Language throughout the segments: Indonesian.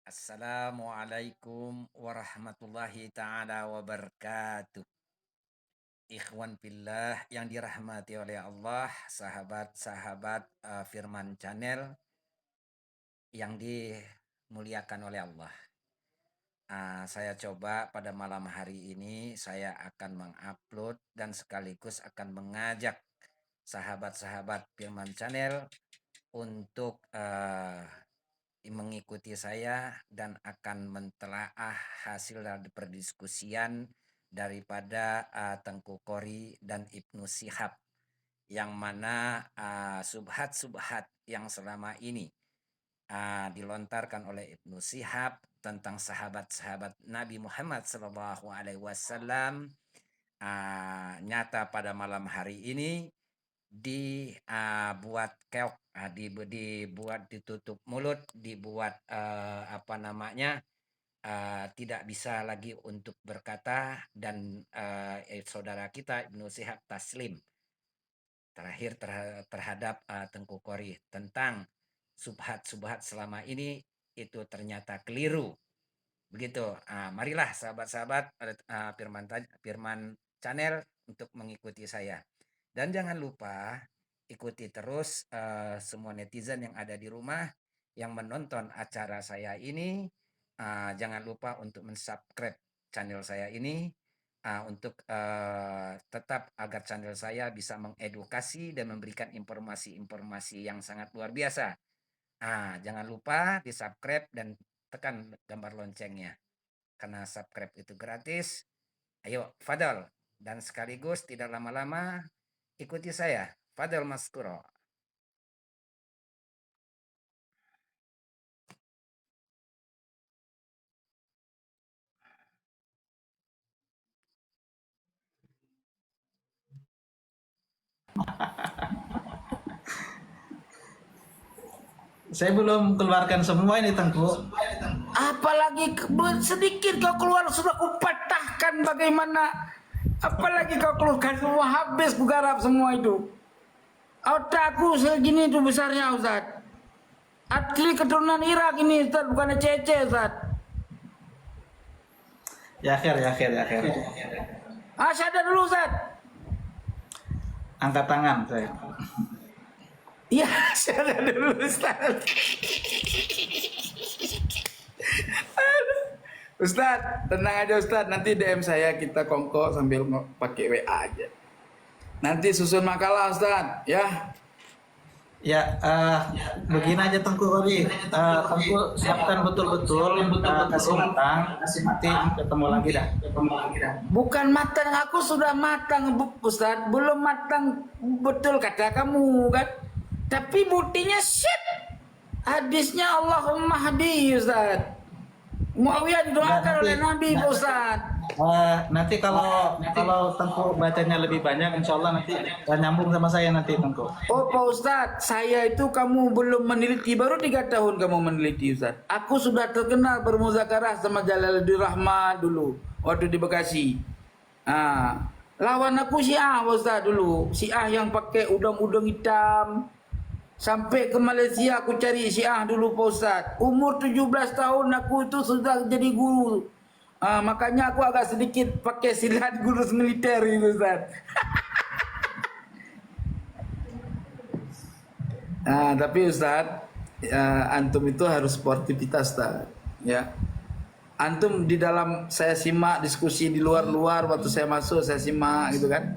Assalamualaikum warahmatullahi taala wabarakatuh. Ikhwan fillah yang dirahmati oleh Allah, sahabat-sahabat Firman Channel yang dimuliakan oleh Allah. Saya coba pada malam hari ini saya akan mengupload dan sekaligus akan mengajak sahabat-sahabat Firman Channel untuk mengikuti saya dan akan mentelaah hasil dari perdiskusian daripada Tengku Qori dan Ibnu Syihab, yang mana subhat-subhat yang selama ini dilontarkan oleh Ibnu Syihab tentang sahabat-sahabat Nabi Muhammad SAW nyata pada malam hari ini dibuat keok, dibuat ditutup mulut, dibuat tidak bisa lagi untuk berkata, dan saudara kita Ibnu Syihab taslim terakhir terhadap Tengku Qori tentang subhat-subhat selama ini itu ternyata keliru. Begitu. Marilah sahabat-sahabat Firman Channel untuk mengikuti saya. Dan jangan lupa ikuti terus semua netizen yang ada di rumah yang menonton acara saya ini. Jangan lupa untuk mensubscribe channel saya ini untuk tetap agar channel saya bisa mengedukasi dan memberikan informasi-informasi yang sangat luar biasa. Jangan lupa di-subscribe dan tekan gambar loncengnya. Karena subscribe itu gratis. Ayo, Fadal. Dan sekaligus tidak lama-lama ikuti saya, Fadal Maskuro. Saya belum keluarkan semua ini Tengku. Apalagi sedikit kau keluar sudah kupatahkan bagaimana. Apalagi kau keluarkan semua, habis kugarap semua itu. Otakku segini itu besarnya Ustaz. Asli keturunan Irak ini Ustaz, bukan Cece Ustaz. Ya akhir. Sadar dulu Ustaz. Angkat tangan saya. Iya, sadar dulu Ustaz. Ustaz, tenang aja Ustaz, nanti DM saya kita kongko sambil pakai WA aja. Nanti susun makalah Ustaz, ya. Ya, begini aja Tengku Qori. Tengku siapkan betul-betul, kasih matang. Nanti ketemu lagi dah. Bukan matang, aku sudah matang Ustaz, belum matang betul kata kamu kan. Tapi buktinya shit. Hadisnya Allahumma hadi Ustaz. Muawiyah didoakan oleh Nabi Ustaz. Nanti kalau Tengku bacanya lebih banyak, insya Allah nanti nyambung sama saya nanti Tengku. Oh Pak Ustaz, saya itu kamu belum meneliti, baru 3 tahun kamu meneliti Ustaz. Aku sudah terkenal bermuzakarah sama Jalaluddin Rahmat dulu, waktu di Bekasi. Lawan aku Syiah Pak Ustaz dulu, Syiah yang pakai udang-udang hitam. Sampai ke Malaysia aku cari Syiah dulu Pak Ustaz. Umur 17 tahun aku itu sudah jadi guru. Makanya aku agak sedikit pakai silat guru militer itu Ustaz. Tapi Ustaz, antum itu harus sportivitas Ustaz. Ya. Antum di dalam saya simak diskusi di luar-luar waktu saya masuk saya simak gitu kan.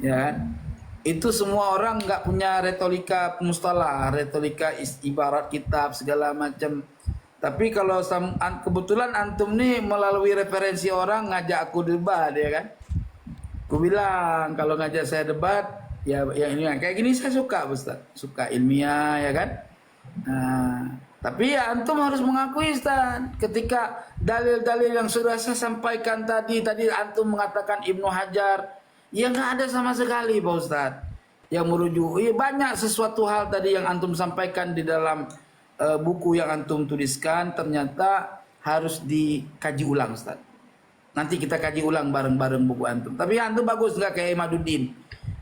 Ya kan? Itu semua orang nggak punya retorika mustalah, retorika ibarat kitab segala macam. Tapi kalau kebetulan antum nih melalui referensi orang ngajak aku debat ya kan. Aku bilang kalau ngajak saya debat ya yang ini kayak gini saya suka Ustaz, suka ilmiah ya kan. Tapi ya antum harus mengakui Ustaz, ketika dalil-dalil yang sudah saya sampaikan tadi antum mengatakan Ibnu Hajar, ya nggak ada sama sekali Pak Ustadz yang merujuk. Ya, banyak sesuatu hal tadi yang antum sampaikan di dalam buku yang antum tuliskan ternyata harus dikaji ulang Ustadz. Nanti kita kaji ulang bareng-bareng buku antum. Tapi antum bagus nggak kayak Imaduddin.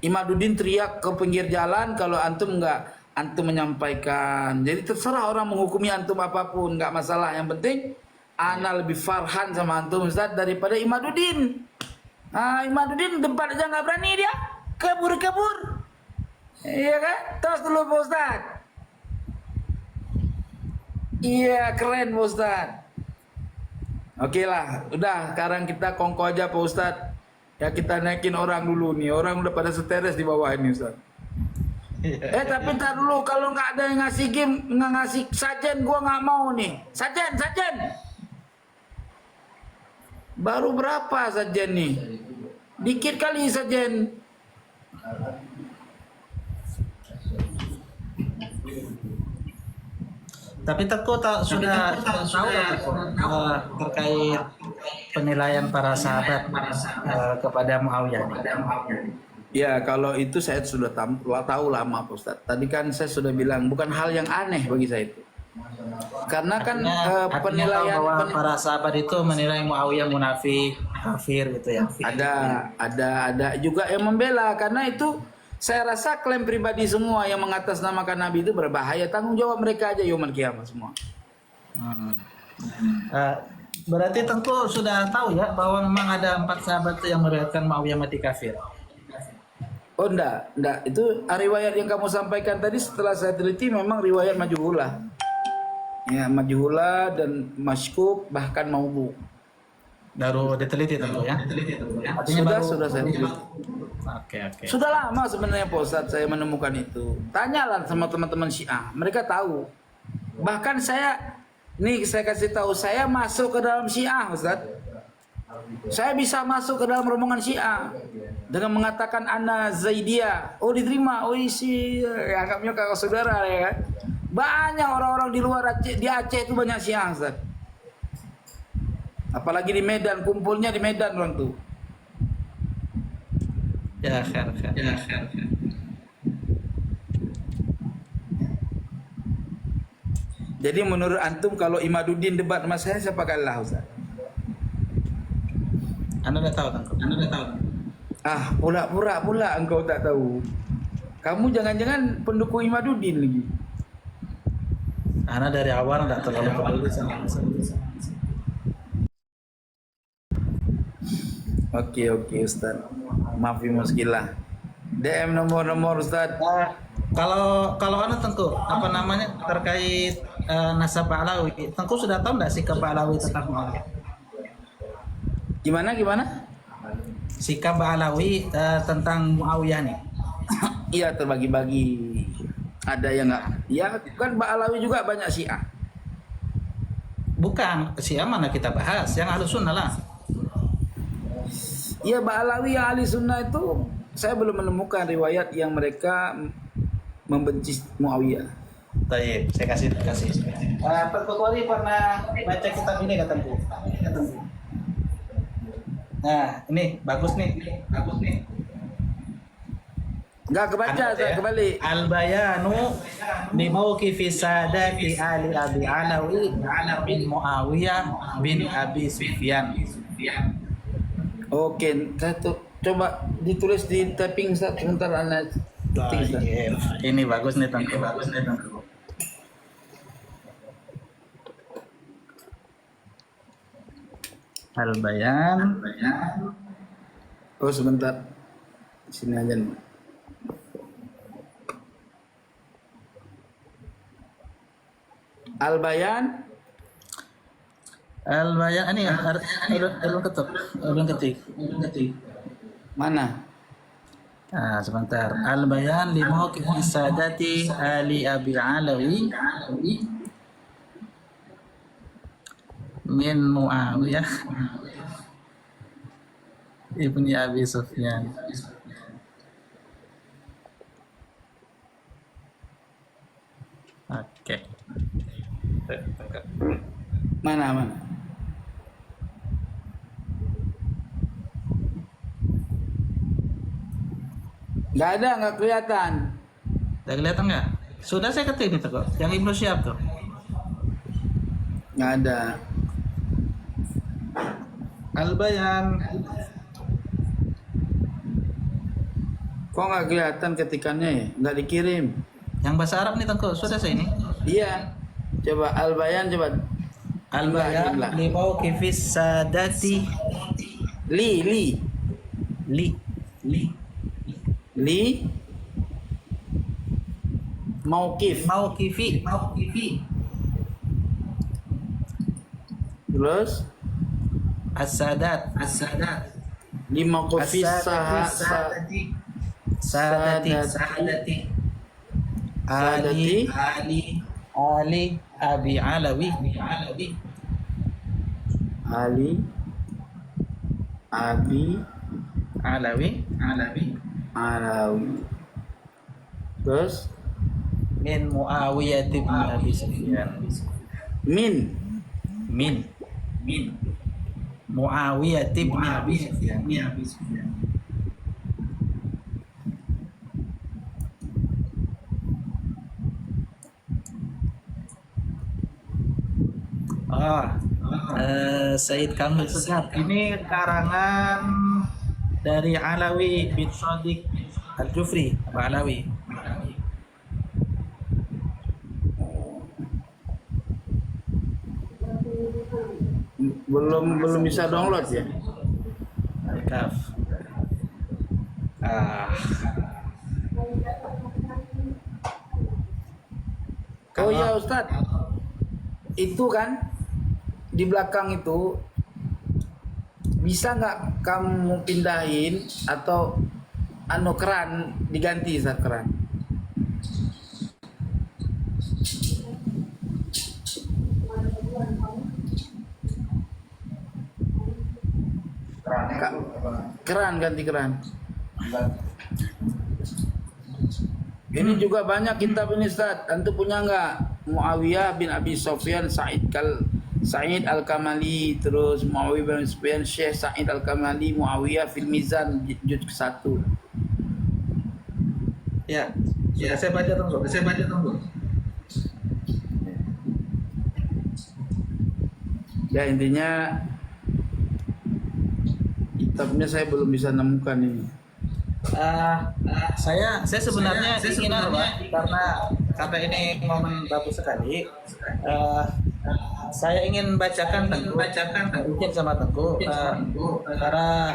Imaduddin teriak ke pinggir jalan kalau antum nggak antum menyampaikan. Jadi terserah orang menghukumi antum apapun, nggak masalah. Yang penting ana lebih farhan sama antum Ustaz daripada Imaduddin. Imaduddin tempat aja nggak berani dia, kabur. Iya kan? Terus dulu Pak Ustaz. Iya keren Pak Ustaz. Oke lah, udah sekarang kita kongko aja Pak Ustaz. Ya kita naikin orang dulu nih, orang udah pada stres di bawah ini Ustaz. Tapi ntar dulu kalau nggak ada yang ngasih game, nggak ngasih sajen, gua nggak mau nih. Sajen. Baru berapa sajen nih? Dikit kali sajen. Tapi Tengku sudah tahu terkait penilaian para sahabat kepada Muawiyah. Ya kalau itu saya sudah tahu lama Pak Ustaz. Tadi kan saya sudah bilang bukan hal yang aneh bagi saya itu. Karena kan Artinya penilaian bahwa para sahabat itu menilai Muawiyah munafik, kafir gitu ya. ada juga yang membela karena itu saya rasa klaim pribadi semua yang mengatasnamakan Nabi itu berbahaya. Tanggung jawab mereka aja yaumul kiamat semua. Berarti Tengku sudah tahu ya bahwa memang ada 4 sahabat yang meriwayatkan Muawiyah mati kafir. Oh enggak. Itu riwayat yang kamu sampaikan tadi setelah saya teliti memang riwayat majhulah. Ya, majhulah dan masykuk bahkan maudhu. Baru diteliti Tengku ya. Artinya Sudah saya teliti. Oke. Sudah lama sebenarnya Pak Ustadz saya menemukan itu. Tanyalah sama teman-teman Syiah, mereka tahu. Bahkan saya kasih tahu, saya masuk ke dalam Syiah Ustadz. Saya bisa masuk ke dalam rombongan Syiah dengan mengatakan ana Zaidiyah. Oh diterima, isi anggapnya kakak saudara ya kan. Banyak orang-orang di luar Aceh, di Aceh itu banyak Syiah Ustadz. Apalagi di Medan, kumpulnya di Medan orang tuh. Ya, khair. Jadi menurut antum kalau Imaduddin debat sama saya siapa kalah Ustaz? Anda udah tahu Tengku? Pura-pura engkau tak tahu. Kamu jangan-jangan pendukung Imaduddin lagi. Anda dari awal nggak terlalu peduli sama. Oke Ustaz. Maafi muskilah. DM nomor Ustaz. Kalau Anda Tengku, apa namanya terkait nasab Alawi, Tengku sudah tahu nggak sikap Alawi tentang Muawiyah? Gimana? Sikap Alawi tentang Muawiyah nih. Iya terbagi-bagi. Ada yang enggak. Ya kan Ba'alawi juga banyak Syiah. Bukan Syiah mana kita bahas, yang Ahlus Sunnah lah. Iya Ba'alawi yang ahli sunnah itu saya belum menemukan riwayat yang mereka membenci Muawiyah. Baik, saya kasih. Tengku Qori pernah baca kitab ini nggak Tengku? Nah, ini bagus nih. Enggak kebaca, saya kembali. Al-bayanu bi mauqifi sadati ali Abi Alawi bin Muawiyah bin Abi Sufyan. Oke, saya coba ditulis di typing sebentar Anda. Ini bagus nih Tengku. Al-bayan. Oh sebentar. Sini aja nih. Al-bayan. Ini ulun ketik. Mana? Sebentar. Al-bayan li mauqifi sadati ali Abi Alawi min Muawiyah ibni Abi Sufyan. Oke. Mana? Nggak ada, nggak kelihatan. Udah kelihatan nggak? Sudah saya ketik nih kok. Yang Ibnu Syihab tuh. Nggak ada. Al-bayan. Kok nggak kelihatan ketikannya ya? Nggak dikirim. Yang bahasa Arab nih Tengku, sudah saya ini. Iya. Coba Al-Bayan coba. Al-bayan Jumlah. li mauqifis sadati Li li li mauqif. mauqifi Terus as-sadat li mauqifis sadati Sadati. Ali Abi Alawi Ali Abi Alawi Alawi. Terus min Muawiyah bin Abi Sufyan min Muawiyah bin Abi Sufyan. Said Kamil Segaf. Ini karangan dari Alawi bin Shadiq Al-Jufri, Pak Alawi. belum bisa download ya. Al-Kaf. Oh iya Ustadz, itu kan di belakang itu bisa nggak kamu pindahin atau keran diganti Ustadz, keran? Keran ganti keran. Ini juga banyak kitab ini Ustaz. Antum punya nggak? Muawiyah bin Abi Sufyan Sa'id Al-Kamali, terus Muawiyah bin Abi Sufyan Syekh Sa'id Al-Kamali Muawiyah fil Mizan juz ke-1. Ya, sudah saya baca tunggu. Ya intinya kitabnya saya belum bisa nemukan ini. Saya sebenarnya ingin Pak, karena ini momen bagus sekali. Saya ingin bacakan mungkin sama Tengku para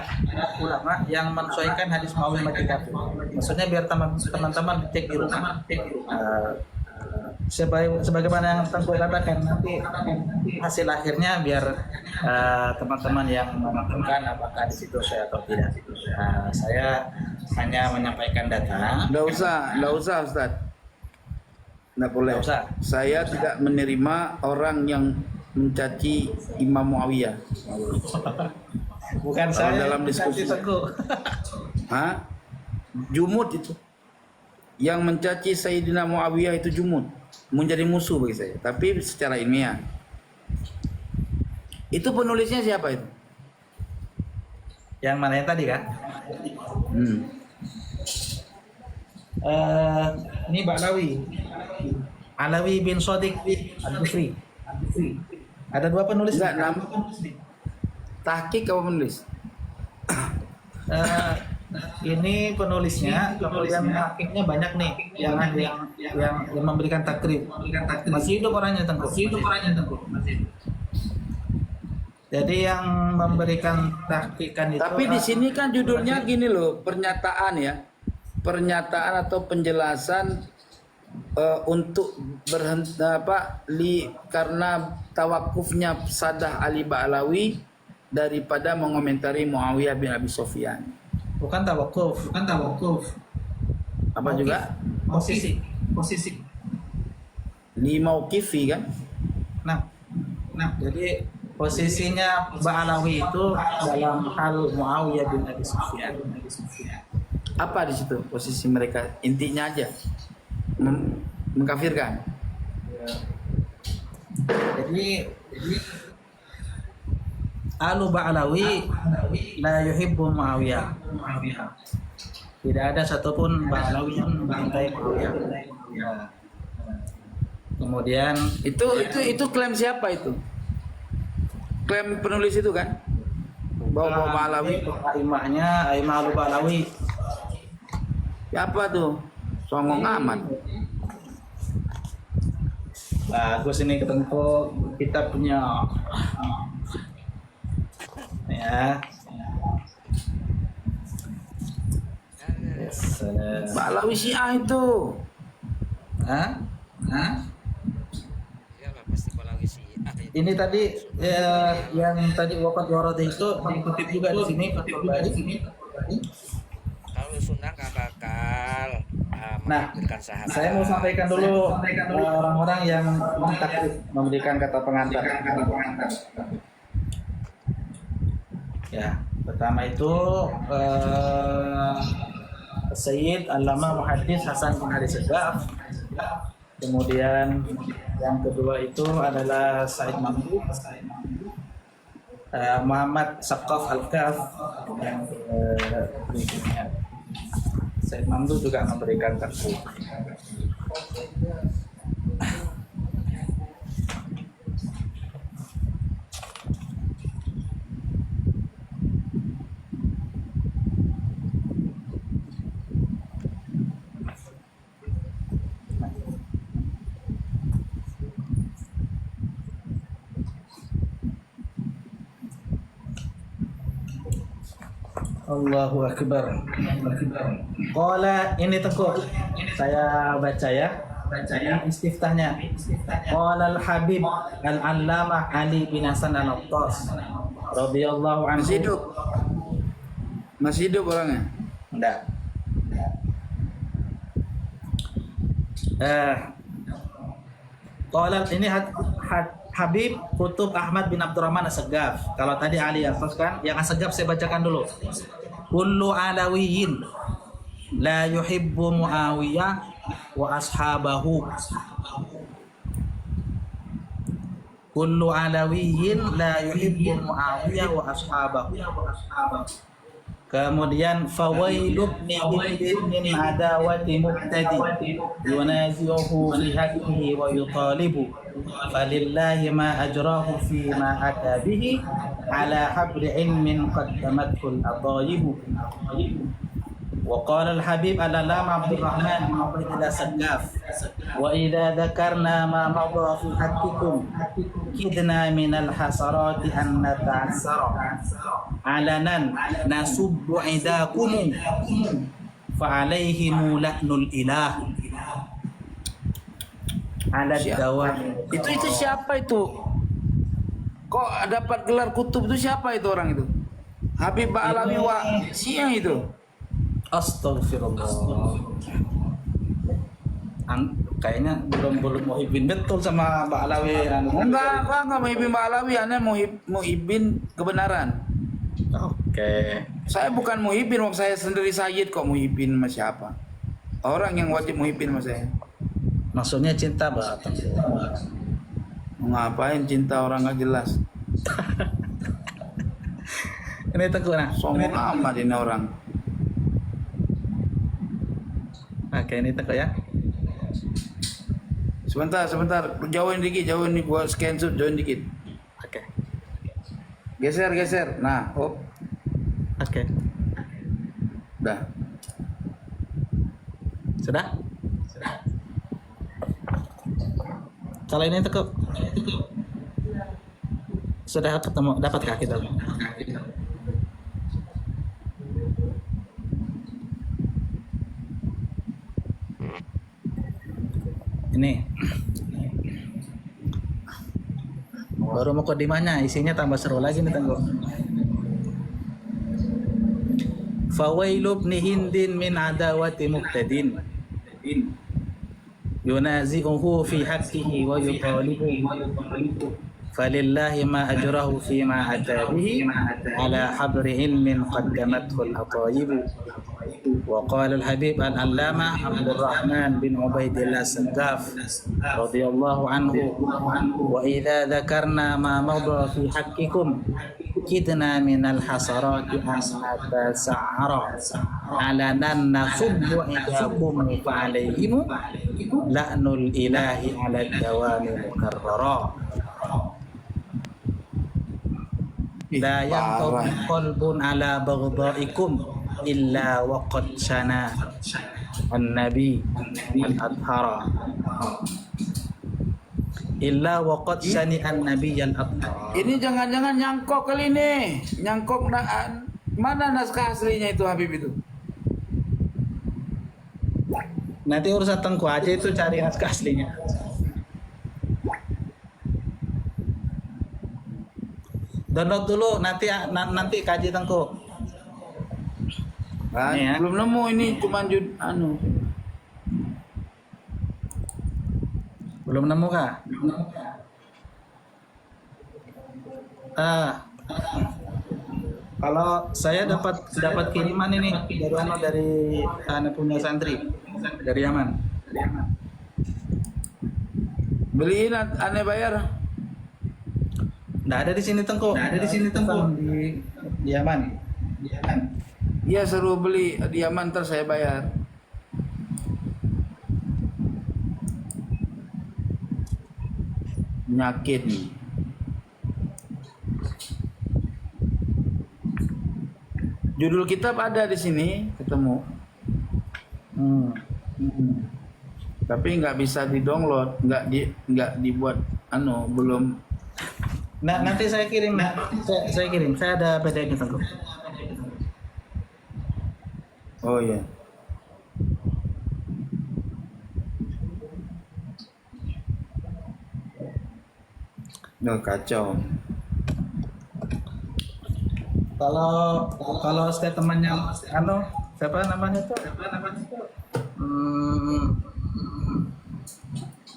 ulama yang menyesuaikan hadis Muawiyah mati kafir. Maksudnya biar teman-teman cek di rumah. Sebagaimana yang Tengku katakan, nanti hasil akhirnya biar teman-teman yang menentukan apakah di situ saya atau tidak. Saya hanya menyampaikan data. Nggak usah Ustaz. Nggak boleh. Nggak usah. Saya tidak menerima orang yang mencaci Imam Muawiyah. Bukan saya dalam diskusi. Tengku. Hah? Jumud itu. Yang mencaci Sayyidina Muawiyah itu jumud, menjadi musuh bagi saya. Tapi secara ilmiah. Itu penulisnya siapa itu? Yang mana yang tadi kan? Ini Pak Alawi bin Shadiq Al-Jufri. Ada dua penulis. Enggak, nama tahqiq apa penulis? Ini penulisnya, kemudian hakiknya banyak nih yang memberikan takrib. Masih hidup orangnya Tengku. Jadi yang memberikan tahqiqan itu. Tapi di sini kan judulnya gini loh, pernyataan ya. Pernyataan atau penjelasan untuk berhenti karena tawakufnya Sadah Ali Ba'alawi daripada mengomentari Muawiyah bin Abi Sufyan. Bukan tawakuf. Apa juga? Posisi. Li mauqifi kan? Nah, jadi posisinya Ba'alawi itu dalam hal Muawiyah bin Abi Sufyan. Apa di situ posisi mereka? Intinya aja mengkafirkan. Jadi Alu Ba'alawi la yuhibbu Muawiyah. Tidak ada satupun Ba'alawi yang mencintai Muawiyah. Kemudian Itu klaim siapa itu? Klaim penulis itu kan? Bahwa Ba'alawi Aimah Alu Ba'alawi. siapa tuh? Songong amat. Bagus ini ketemu kita punya ya. Yes. Ba'alawi Syiah itu. Hah? Hah? Iyalah pasti Balawi Syiah itu. Ini tadi ya, yang tadi waqat warada itu dikutip juga di sini Fathul Bari. Kalau sunnah nggak bakal Nah, mengkafirkan sahabat. saya mau sampaikan dulu orang-orang yang mentakrif memberikan kata pengantar. Ya, pertama itu Sayyid Allama Muhaddis Hasan bin Ali Segaf. Kemudian yang kedua itu adalah Said Mamdu, Muhammad Saqaf Al-Kaf, yang berikutnya Said Mamdu juga memberikan takdir. Allahu Akbar. Qala, ini Tengku, saya baca ya. Ini istiftahnya. Qala al-Habib al-Allamah Ali bin Hasan al-Attas radhiyallahu anhu. Masih hidup. Masih hidup orangnya. Enggak. Qala ini Habib Kutub Ahmad bin Abdurrahman As-Segaf. Kalau tadi Ali Atas kan, yang As-Segaf saya bacakan dulu. Kullu alawiyyin la yuhibbu Muawiyah wa ashabahu. Kullu alawiyyin la yuhibbu Muawiyah wa ashabahu. Kemudian fawailub min adawati muqtadi yunazi'uhu fi haqqihi wa yutalibu falillahi ma ajrahu fi ma ata bihi ala habri ilmin qaddamathu al-adayib. وقال الحبيب العلامة عبد الرحمن بن عبيد الله السقاف وإذا ذكرنا ما مضى في حقكم كدنا من الحسرات أن نتعسر علنا نسب عداكم فعليهم لأن الإله على الدوام. Itu siapa itu? Kok dapat gelar kutub itu siapa itu orang itu? Habib Ba'alawi wa Syiah itu. Astagfirullah. Kayaknya belum muhibin betul sama Mbak Alawi. Enggak muhibin Ba'alawi, aneh muhibin kebenaran. Oke. Saya bukan muhibin, wong saya sendiri Sayyid kok muhibin sama siapa? Orang yang wajib muhibin sama saya. Maksudnya cinta banget. Ngapain cinta orang gak jelas? Ini Tengku nah. Sombong amat ini orang. Oke, ini Tengku ya. Sebentar, jauhin dikit, gua scan shoot, jauhin dikit. Oke. Geser. Nah, hop. Oke. Dah. Sudah? Kalau ini Tengku. Sudah ketemu, dapatkah kita? Ini baru mau kodimanya, isinya tambah seru lagi nih Tengku. Fawailu ibn Hindin min adawati muqtadin yunazi'uhu fi haqqihi wa yutalibu falillahi ma ajrahu fi ma ata bihi ala habri ilmin qaddamathu al-atayib. وقال الحبيب العلامة عبد الرحمن بن عبيد الله السقاف رضي الله عنه وإذا ذكرنا ما مضى في حقكم كدنا من الحسرات أن نتسعر على أن نصب عندكم فعليهم لأن الإله على الدوام مكررا لا ينطبق قلب على بغضائكم إلا وقد شنا النبي الأطهر illa waqad syani'an nabiyyal aqtar. Ini jangan-jangan nyangkok kali ini. Nyangkok mana naskah aslinya itu Habib itu? Nanti urusan Tengku aja itu cari naskah aslinya. Download dulu nanti kaji Tengku. Kan? Ini ya. Belum nemu ini cuma Belum nemu kah? Kalau saya dapat kiriman ini dari anak punya santri dari Yaman. beliin aneh bayar. Nggak ada di sini Tengku. Di Yaman. Iya suruh beli di Yaman ntar saya bayar. Penyakit nih. Judul kitab ada di sini ketemu. Tapi nggak bisa di-download, nggak dibuat belum. Nah, nanti saya kirim. Saya kirim. Saya ada PDF-nya Tengku. Oh iya. Kacau. Kalau statementnya siapa namanya tuh?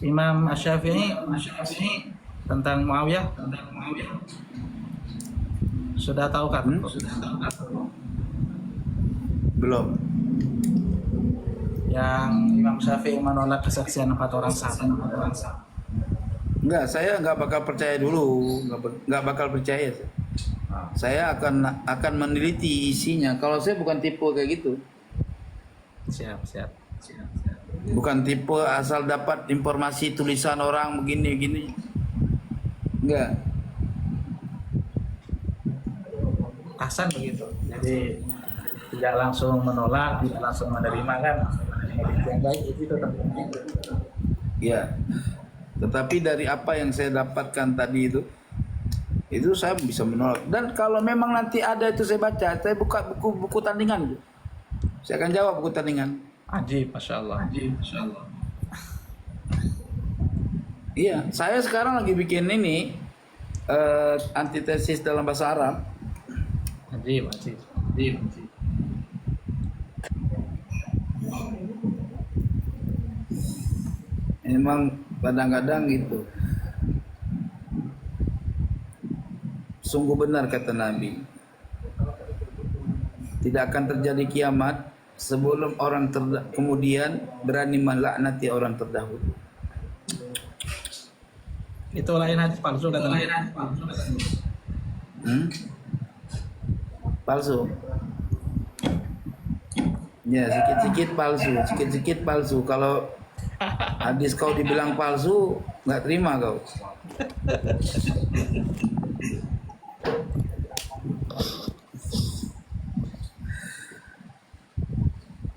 Imam Asy-Syafi'i tentang Muawiyah sudah tahu kan? Belum. Yang Imam Syafi'i menolak kesaksian 4 orang sahabat. Enggak, saya nggak bakal percaya dulu, nggak bakal percaya. Saya akan meneliti isinya. Kalau saya bukan tipe kayak gitu. Siap. Bukan tipe asal dapat informasi tulisan orang begini. Enggak. Hasan begitu. Jadi tidak langsung menolak, tidak langsung menerima kan. Yang baik itu tetap. Ya. Tetapi dari apa yang saya dapatkan tadi itu saya bisa menolak. Dan kalau memang nanti ada itu saya baca, saya buka buku tandingan. Saya akan jawab buku tandingan. Ajib, Masya Allah. Iya, saya sekarang lagi bikin ini antitesis dalam bahasa Arab. Ajib. Memang kadang-kadang gitu. Sungguh benar kata Nabi. Tidak akan terjadi kiamat sebelum orang kemudian berani melaknati orang terdahulu. Itu lain hadis palsu katanya. Palsu. Ya, sikit-sikit palsu. Kalau hadis kau dibilang palsu, nggak terima kau.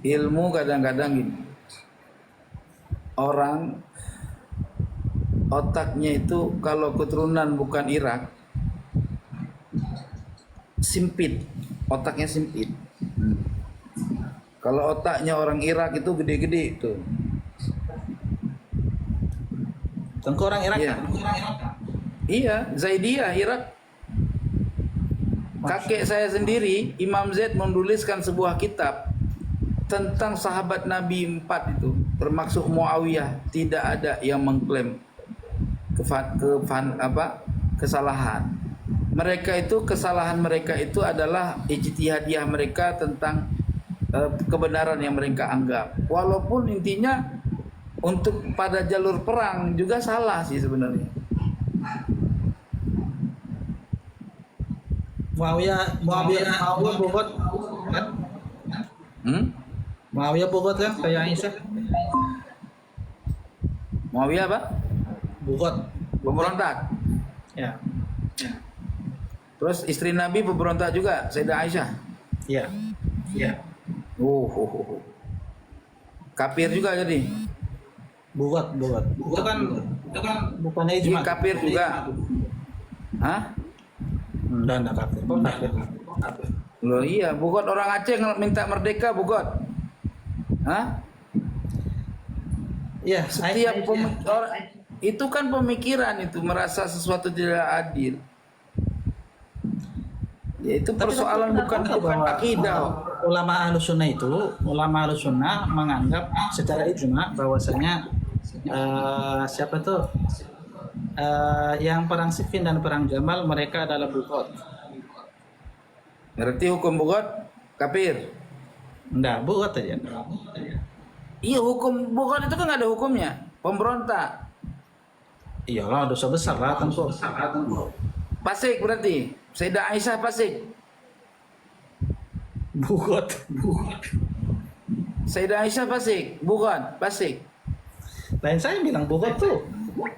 Ilmu kadang-kadang gini. Orang otaknya itu kalau keturunan bukan Irak, sempit. Otaknya sempit. Kalau otaknya orang Irak itu gede-gede tuh. Tengku orang Irak. Iya, Zaidiyah Irak. Kakek saya sendiri, Imam Zaid menuliskan sebuah kitab tentang sahabat Nabi 4 itu, termasuk Muawiyah. Tidak ada yang mengklaim kesalahan. Kesalahan mereka itu adalah ijtihadiyah mereka tentang kebenaran yang mereka anggap. Walaupun intinya untuk pada jalur perang juga salah sih sebenarnya. Muawiyah bobot kan? Muawiyah bobot kan kayak Aisyah. Muawiyah apa? Bobot. Pemberontak. Ya. Terus istri Nabi pemberontak juga, Sayyidah Aisyah. Iya. Kafir juga jadi. Bobot. Itu kan bukannya Dia ijma. kafir juga. Hah? Enggak kafir. Kok kafir? Loh iya, bukan orang Aceh yang minta merdeka, bukan? Hah? Iya, Setiap orang itu kan pemikiran itu merasa sesuatu tidak adil. Ya itu Tapi persoalan bukan akidah. ulama Ahlus Sunnah menganggap secara ijma bahwasanya siapa tuh yang perang Siffin dan perang Jamal mereka adalah bugot. Berarti hukum bukan kafir. Enggak, bugot aja. Iya hukum bukan itu kan nggak ada hukumnya. Pemberontak. Iyalah dosa besar lah tentu. Fasik berarti. Sayyidah Aisyah fasik. Bugot. Sayyidah Aisyah fasik, bukan fasik. Lain saya bilang bugot tuh.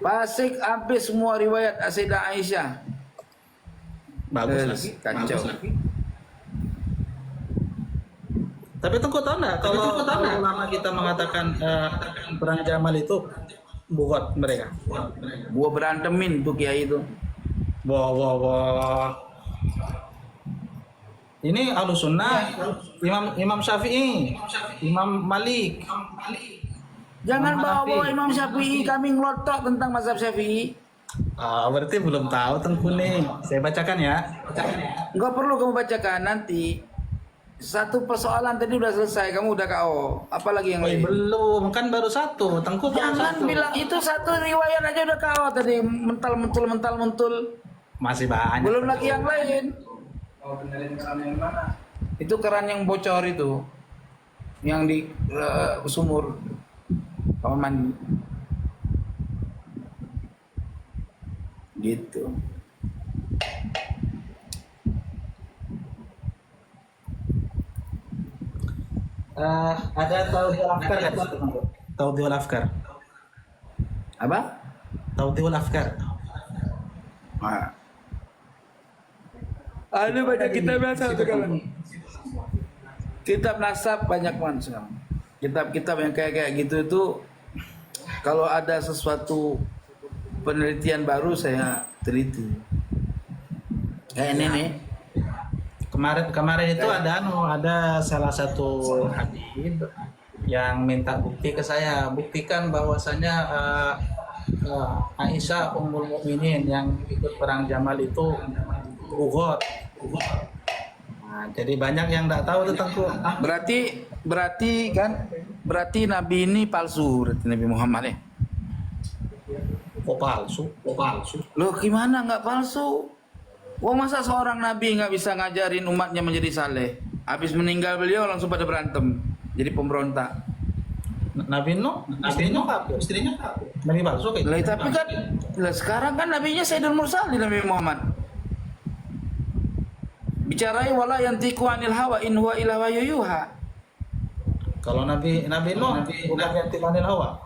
Fasik hampir semua riwayat Sayyidah Aisyah. Bagus lagi. Kacau. Tapi tengku tahu nggak kalau ulama kita mengatakan perang Jamal itu bugot mereka. Gua berantemin tuh kiai itu. Wah. Ini Ahlus Sunnah, Imam Syafi'i, Imam Malik. Jangan Imam bawa-bawa Hanafi. Imam Syafi'i, kami ngelotok tentang mazhab Syafi'i. Berarti belum tahu tengku nih. Saya bacakan ya. Enggak perlu kamu bacakan nanti. Satu persoalan tadi udah selesai, kamu udah KO. Apalagi yang lain? Belum, kan baru satu. Tengku baru Jangan satu. bilang itu satu riwayat aja udah KO tadi. Mental-mentul. Masih banyak. Belum lagi yang lain. Itu keran yang bocor itu. Yang di sumur kamar mandi. Gitu. Ada Tawdihul Afkar nggak di situ, Tengku? Tawdihul Afkar. Apa? Tawdihul Afkar. Nah. Ada banyak kitab nasab sekarang. Kitab nasab banyak banget sekarang. Kitab-kitab yang kayak gitu itu kalau ada sesuatu penelitian baru saya teliti. Kayak ini nih. Kemarin itu ada salah satu habib yang minta bukti ke saya, buktikan bahwasanya Aisyah Ummul Mukminin yang ikut perang Jamal itu bugot. Nah, jadi banyak yang nggak tahu tentang Berarti Nabi ini palsu, berarti Nabi Muhammad ya. kok palsu. Loh gimana nggak palsu? Wah masa seorang Nabi nggak bisa ngajarin umatnya menjadi saleh? Habis meninggal beliau langsung pada berantem, jadi pemberontak. Nabi Nuh, istrinya kafir. Nabi palsu kayak Lah tapi kan, lah sekarang kan nabinya Sayyidul Mursalin Nabi Muhammad. Bicarai wala yantiqu anil hawa in huwa illa wahyu yuha. Kalau Nabi Nuh bukan yantiqanil hawa.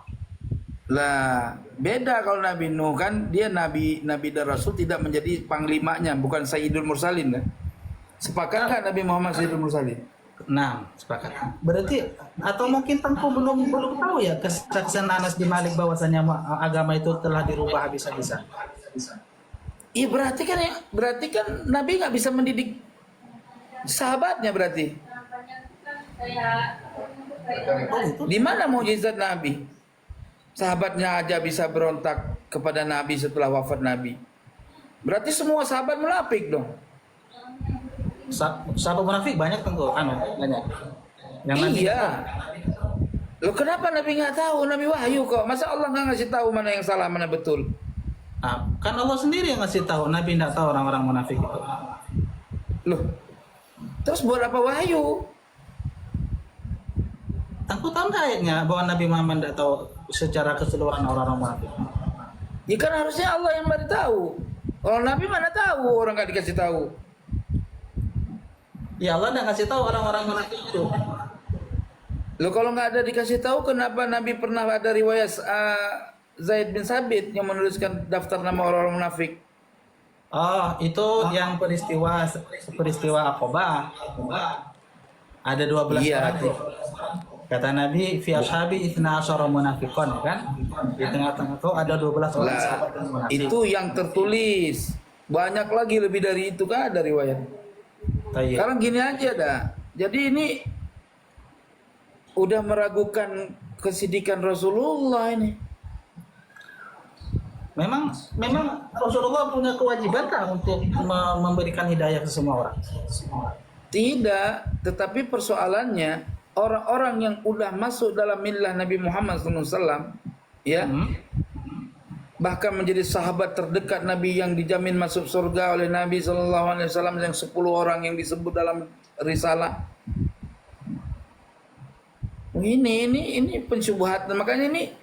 Lah beda kalau Nabi Nuh kan dia nabi dan rasul tidak menjadi panglimanya, bukan Sayyidul Mursalin kan. Sepakat kan Nabi Muhammad Sayyidul Mursalin? Nah, sepakat. Berarti atau mungkin Tengku belum tahu ya kesaksian Anas bin Malik bahwasanya agama itu telah dirubah habis-habisan. Iya berarti kan Nabi nggak bisa mendidik sahabatnya berarti. Di mana mukjizat Nabi? Sahabatnya aja bisa berontak kepada Nabi setelah wafat Nabi. Berarti semua sahabat munafik dong. Sahabat munafik banyak Tengku, banyak. Yang Nabi Iya. Loh kenapa Nabi nggak tahu? Nabi wahyu kok. Masa Allah nggak ngasih tahu mana yang salah mana betul? kan Allah sendiri yang ngasih tahu, Nabi tidak tahu orang-orang munafik itu. Loh. Terus buat apa wahyu? Tengku tahu nggak ayatnya bahwa Nabi Muhammad tidak tahu secara keseluruhan orang-orang munafik? Ya kan harusnya Allah yang beritahu. Kalau Nabi mana tahu, orang nggak dikasih tahu. Ya Allah tidak ngasih tahu orang-orang munafik itu. Loh kalau nggak ada dikasih tahu, kenapa Nabi pernah ada riwayat Zaid bin Sabit yang menuliskan daftar nama orang-orang munafik? Oh, itu yang peristiwa Aqabah. Ada 12 Iya, orang tuh. Kata Nabi, fi ashabi itsna asyara munafiqan, kan? Di tengah-tengah kau ada 12 orang Lah, sahabat yang munafik. itu yang tertulis. Banyak lagi lebih dari itu kan ada riwayat. Tayyib. Sekarang gini aja dah. Jadi ini udah meragukan kesidikan Rasulullah ini. Memang Rasulullah punya kewajiban tak untuk memberikan hidayah ke semua orang? Tidak, tetapi persoalannya orang-orang yang udah masuk dalam millah Nabi Muhammad SAW, ya, bahkan menjadi sahabat terdekat Nabi yang dijamin masuk surga oleh Nabi SAW, yang 10 orang yang disebut dalam risalah. Ini pensyubhat, makanya ini,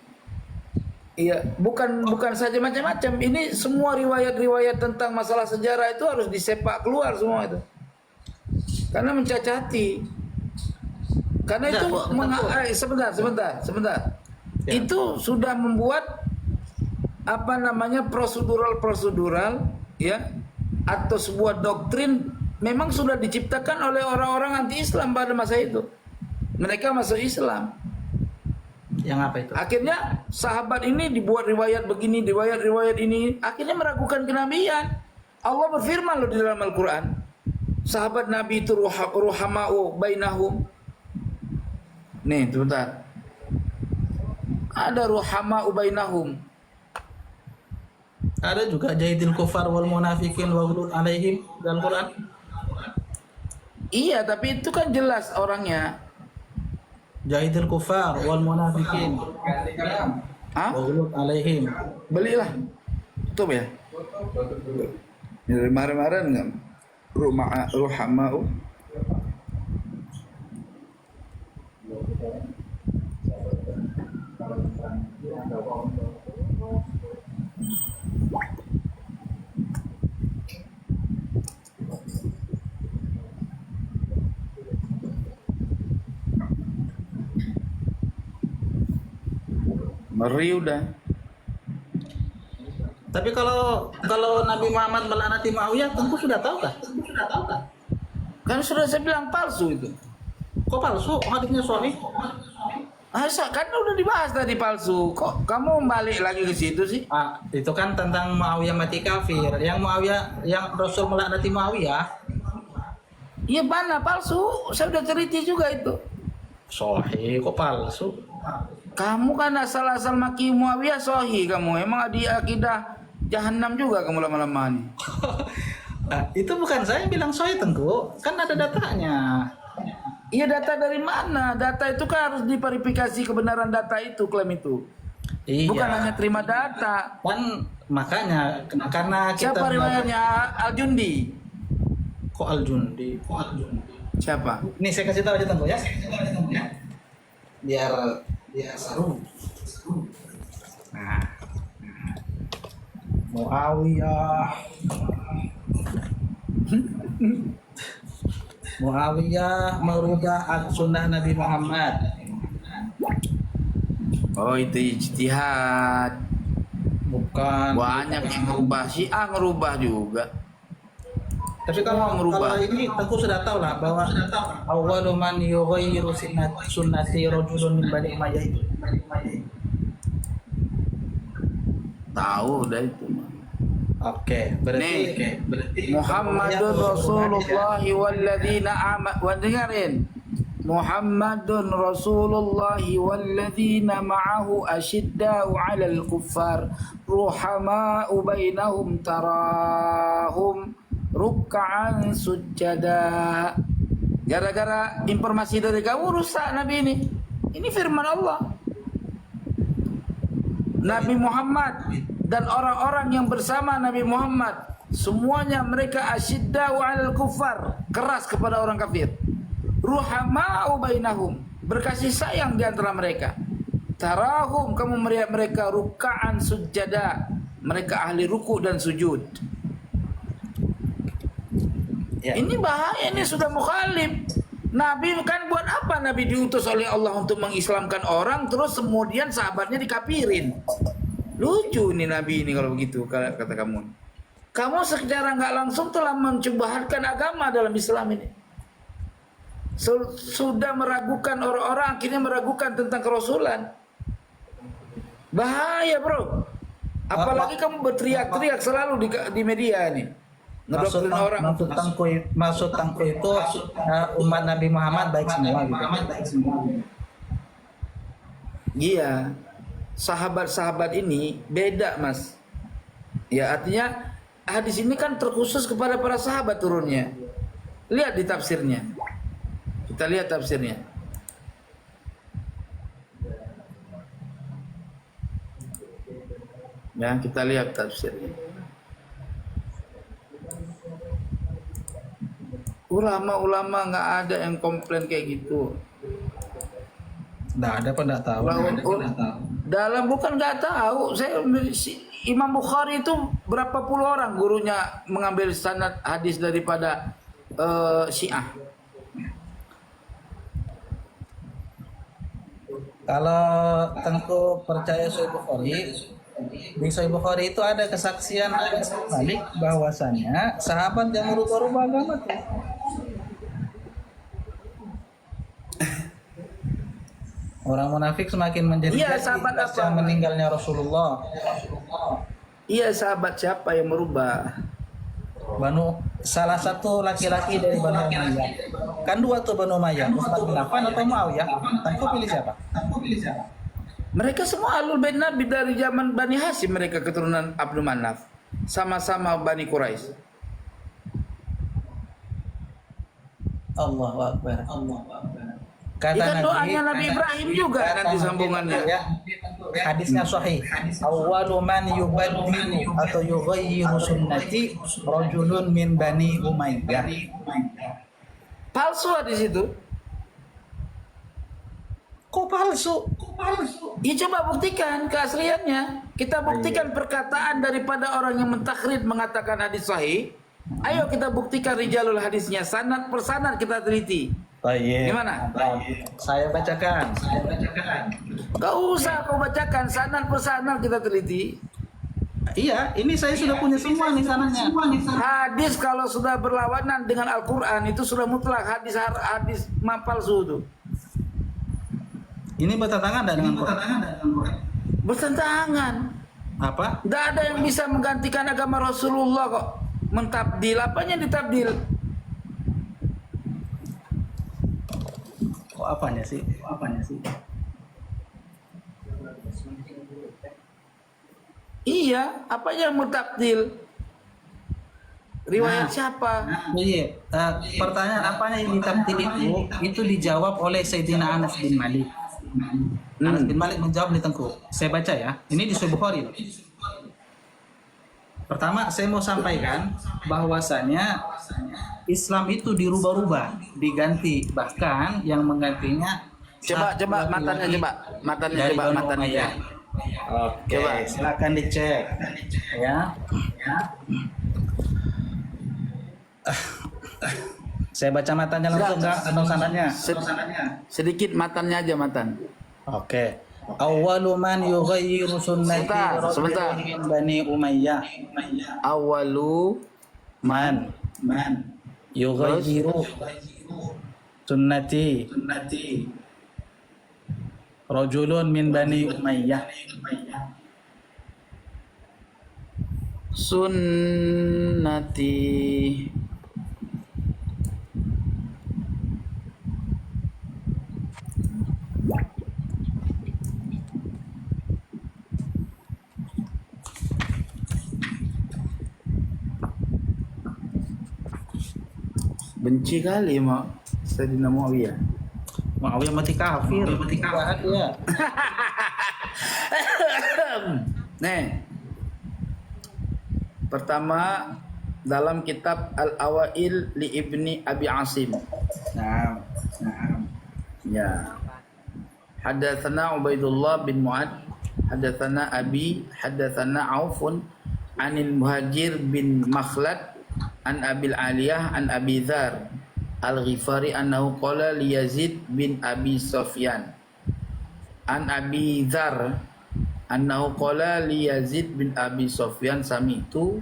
ya, bukan saja macam-macam. Ini semua riwayat-riwayat tentang masalah sejarah itu harus disepak keluar semua itu. Karena mencacati. Karena itu sebentar. Ya. Itu sudah membuat apa namanya prosedural ya, atau sebuah doktrin memang sudah diciptakan oleh orang-orang anti-Islam pada masa itu. Mereka masuk Islam. Yang apa itu? Akhirnya sahabat ini dibuat riwayat begini, riwayat ini, akhirnya meragukan kenabian. Allah berfirman loh di dalam Al-Quran, sahabat Nabi itu ruhama'u bainahum. Nih, sebentar. Ada ruhama'u bainahum. Ada juga jahidil kufar wal munafikin wa ghulul alaihim dalam Quran. Iya, tapi itu kan jelas orangnya. Jahidil kufar wal munafikin Hah? wa ghulul alaihim. Belilah. Tutup ya. Dari kemarin enggak? Ruhama'u. Meri udah. Tapi kalau Nabi Muhammad melaknati Muawiyah tentu sudah tahu kah? Kan sudah saya bilang palsu itu. Kok palsu? Hadisnya sahih. Kan udah dibahas tadi palsu. Kok kamu balik lagi ke situ sih? Ah, itu kan tentang Muawiyah mati kafir. Yang Rasul melaknati Muawiyah. Iya mana palsu? Saya udah cerita juga itu. Sahih, kok palsu? Kamu kan asal-asal maki Muawiyah sohi kamu. Emang di akidah Jahannam juga kamu lama-lama nih. Nah, itu bukan saya yang bilang sahih Tengku. Kan ada datanya. Iya, data dari mana? Data itu kan harus diverifikasi kebenaran data itu, klaim itu. Iya. Bukan hanya terima data. Kan makanya karena kita Siapa riwayatnya? Al-Jundi. Kok Al-Jundi? Siapa? Nih saya kasih tahu aja Tengku ya. Biar seru. Nah. Muawiyah merubah sunnah Nabi Muhammad. Oh, itu ijtihad. Bukan. Banyak yang ngerubah. Syiah ngerubah juga. Tapi kalau ini Tengku sudah tahu lah bahwa awwalu man yughayyiru sunnati rajulun min bani Umayyah itu. Tahu udah itu. Oke, berarti Muhammadun Rasulullah walladzina amanu. Dengerin. Muhammadun Rasulullah walladzina ma'ahu asyidda'u 'alal kuffar ruhama'u bainahum tarahum ruk'an sujada. Gara-gara informasi dari kamu rusak Nabi ini. Ini firman Allah. Nabi Muhammad dan orang-orang yang bersama Nabi Muhammad semuanya mereka asyidda'u 'alal kuffar, keras kepada orang kafir. Ruhama'u bainahum, berkasih sayang di antara mereka. Tarahum, kamu melihat mereka ruk'an sujada, mereka ahli ruku dan sujud. ya. Ini bahaya, ini sudah mukhalif. Nabi kan buat apa Nabi diutus oleh Allah untuk mengislamkan orang, terus kemudian sahabatnya dikafirin. Lucu nih Nabi ini kalau begitu, kata kamu. Kamu secara nggak langsung telah mencubahatkan agama dalam Islam ini. Sudah meragukan orang-orang, akhirnya meragukan tentang kerasulan. Bahaya bro. Apalagi kamu berteriak-teriak selalu di media nih. Ngedoktrin orang. Maksud tangku itu umat Nabi Muhammad baik semua gitu. Iya. Sahabat-sahabat ini beda mas. Ya artinya hadis ini kan terkhusus kepada para sahabat turunnya. Lihat di tafsirnya. Kita lihat tafsirnya. Ya, kita lihat tafsirnya. Ulama-ulama nggak ada yang komplain kayak gitu. Nggak ada pun nggak tahu. Dalam bukan nggak tahu. Imam Bukhari itu berapa puluh orang gurunya mengambil sanad hadis daripada Syiah. Kalau Tengku percaya Sahih Bukhari, di Sahih Bukhari itu ada kesaksian Anas bin Malik bahwasanya sahabat yang merubah-rubah agama tuh. Orang munafik semakin menjadi Iya, sahabat apa? pasca meninggalnya Rasulullah. Iya, sahabat siapa yang merubah? Salah satu laki-laki dari Banu Umayyah. Kan dua tuh Banu Umayyah, Utsman bin Affan atau Muawiyah? Tengku pilih siapa? Mereka semua alul bait Nabi dari zaman Bani Hasyim, mereka keturunan Abdul Manaf. Sama-sama Bani Quraisy. Allahu Akbar. Kata Ikan doanya Nabi Ibrahim juga nanti sambungannya. Ya, hadisnya sahih. Awwalu man yubaddilu atau yughayyiru sunnati rajulun min Bani Umayyah. Palsu di situ. Kok palsu? Ya coba buktikan keasliannya. Kita buktikan perkataan daripada orang yang mentakrid mengatakan hadis sahih. Ayo kita buktikan rijalul hadisnya, sanad per sanad kita teliti. Baik. Gimana? Saya bacakan. Gak usah kau bacakan, sanad per sanad kita teliti. Iya, ini saya sudah punya semua nih sanadnya. Hadis kalau sudah berlawanan dengan Al-Quran itu sudah mutlak hadis palsu itu. Ini bertentangan dengan Quran. Bertentangan. Apa? Tidak ada yang bisa menggantikan agama Rasulullah kok. Mentabdil, apanya ditabdil? Kok apanya sih? Iya, apanya mentabdil? Riwayat siapa? Iya, pertanyaan apanya yang ditabdil itu dijawab oleh Sayyidina Anas bin Malik. Anas bin Malik menjawab di Tengku. Saya baca ya. Ini di Sahih Bukhari. Pertama, saya mau sampaikan bahwasanya Islam itu dirubah-rubah, diganti, bahkan yang menggantinya Coba matanya dari Banu matanya. Umayyah. Oke, Coba. silakan dicek ya. Saya baca matanya langsung enggak atau sanadnya? Sedikit matannya aja matan. Oke. Awwalu man yughayyiru sunnati Sebentar. min Bani Umayyah. Awalu Man yughayyiru sunnati rajulun min Bani Umayyah. sunnati benci kali mak Sayyidina Muawiyah. Muawiyah mati kafir. Jahat dia. Nih, pertama dalam kitab Al-Awail li Ibni Abi Asim. Nah, Ya. Hadatsana Ubaidullah bin Mu'ad, hadatsana Abi, hadatsana Aufun anil Muhajir bin Makhlad an Abil Aliyah an Abi Dzar Al-Ghifari annahu qala li Yazid bin Abi Sufyan an Abi Dzar annahu qala li Yazid bin Abi Sufyan sami'tu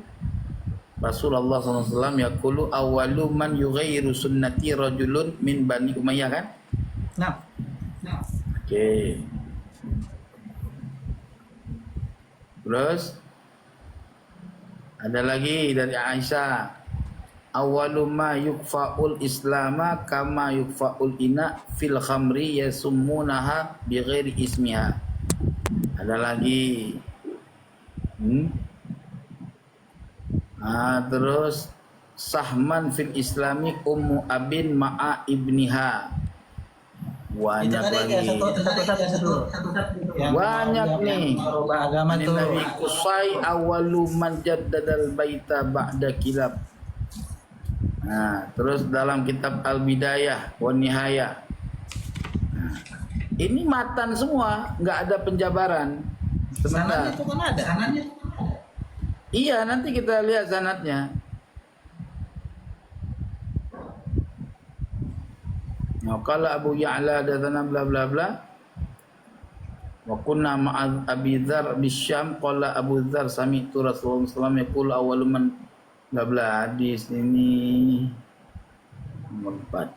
Rasulullah SAW yaqulu awwalu man yughayyiru sunnati rajulun min Bani Umayyah kan? Nah, Okey. Terus ada lagi dari Aisyah. Awwalu ma yukfa'ul islama kama yukfa'ul ina fil khamri yasummunaha bighairi ismiha. Ada lagi. Terus sahman fil islami ummu abin ma'a ibniha. itu Banyak tadi lagi. ya satu. Yang Banyak yang nih. merubah agama Ani tuh. Nabi Qusay awalu man jaddadal baita ba'da kilab. Terus dalam kitab Al-Bidayah wa Nihayah. Ini matan semua, nggak ada penjabaran. Sanadnya Sebentar. itu kan ada. Iya, nanti kita lihat sanadnya. Qala Abu Ya'la hadatsana bla bla bla. Wa kunna ma'a Abi Dzar bisyam qala Abu Dzar sami'tu Rasulullah sallallahu alaihi wasallam yaqul awwalu man bla bla hadis ini nomor 4.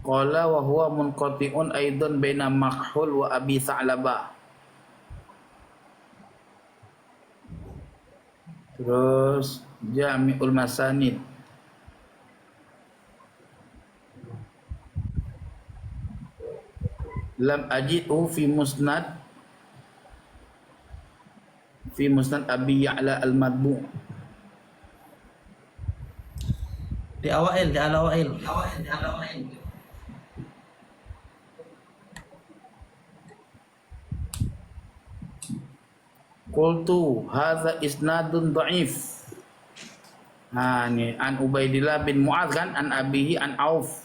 Qala wa huwa munqati'un aidan baina Makhul wa Abi Tha'labah. Terus Jami'ul Masanid. Lam ajidhu fi musnad Abi Ya'la al-Madbu. Di awal. Qultu hadza isnadun dha'if. Ini an Ubaidillah bin Mu'adz kan an abihi an Auf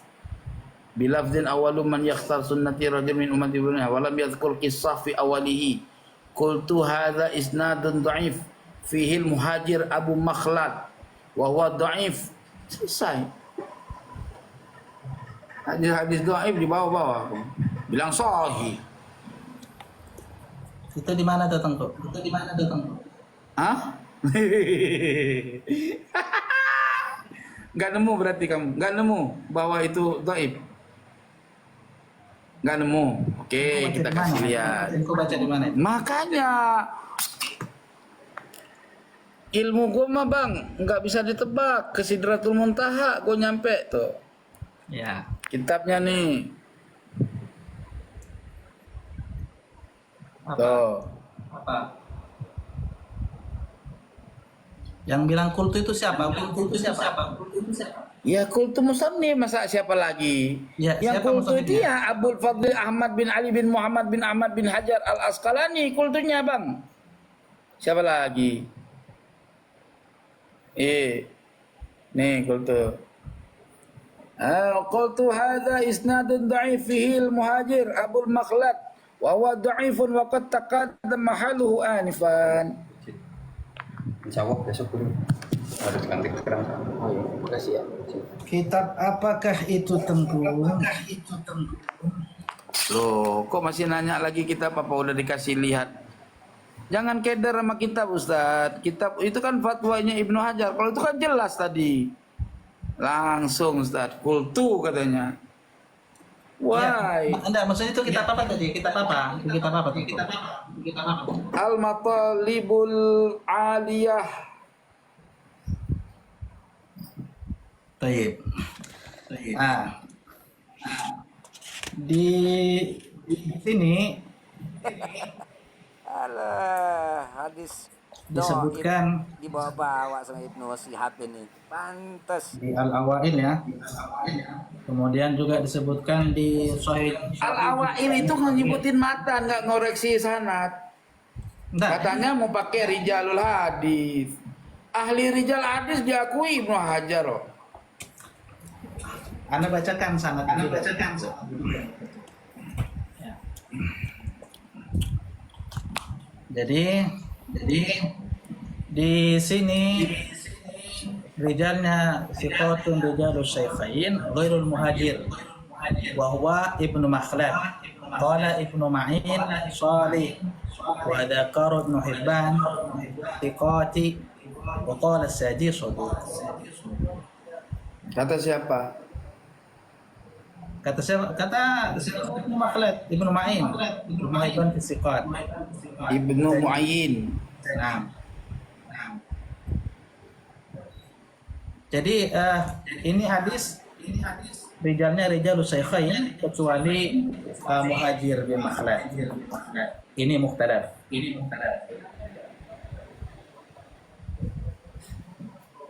bilafdin awalu man yakhtar sunnati rajul min ummati wa lam yadhkur qissah fi awalihi. Qultu hadza isnadun dha'if fihi al-muhajir Abu Makhlad wa huwa dha'if. Selesai. Hadis dha'if di bawah-bawah. Bilang sahih. Itu di mana tuh Tengku? Hah? Nggak nemu berarti kamu? Nggak nemu bahwa itu dhaif? Nggak nemu? Oke, kita kasih lihat. Tengku baca di mana? Makanya ilmu gue mah bang nggak bisa ditebak. Ke Sidratul Muntaha gue nyampe tuh. Ya. Kitabnya nih. Tuh. Apa? Yang bilang kultu itu siapa? Ya kultu musannif masa siapa lagi? Ya, Yang siapa kultu itu musannifnya? ya Abdul Fadli Ahmad bin Ali bin Muhammad bin Ahmad bin Hajar Al Asqalani kultunya bang. Siapa lagi? Nih kultu. Qultu hadza isnadun dha'if fihi al-muhajir Abul Makhlad wa huwa dha'ifun wa qad taqaddama mahaluhu anifan. Insyaallah besok dulu harus ganti sekarang. Oh iya, makasih ya. Kitab apakah itu Tengku? Loh, kok masih nanya lagi kitab apa udah dikasih lihat? Jangan keder sama kitab Ustaz. Kitab itu kan fatwanya Ibnu Hajar. Kalau itu kan jelas tadi. Langsung Ustaz, kultu katanya. Why? Ya, enggak, maksudnya itu kitab apa tadi? Kitab apa? Itu kitab apa? Kitab apa? Al-Matalibul Aliyah. Baik. Di sini Alah, hadis disebutkan dibawa-bawa sama Ibnu Shihab ini. Pantes. di Al-Awail ya. Kemudian juga disebutkan di Sahih Al-Awail itu nyebutin matan, nggak ngoreksi sanad. Enggak, Katanya mau pakai rijalul hadis. Ahli rijal hadis diakui Ibnu Hajar loh. Anda bacakan sanad juga. Ya. Jadi di sini rijalnya siqatun rijalus syaikhain ghairul muhajir wa huwa Ibnu Makhlad qala Ibnu Ma'in Shalih wa dzakara Ibnu Hibban thiqati wa qala as-Saji saduq. Kata siapa? Kata siapa? Kata Ibnu Makhlad, Ibnu Ma'in, Ibnu Hibban fi thiqat. Ibnu Mu'ayyin. Nah. Jadi ini hadis rijalnya rijalus syaikhain kecuali Muhajir bin Makhlad. Ini mukhtalaf.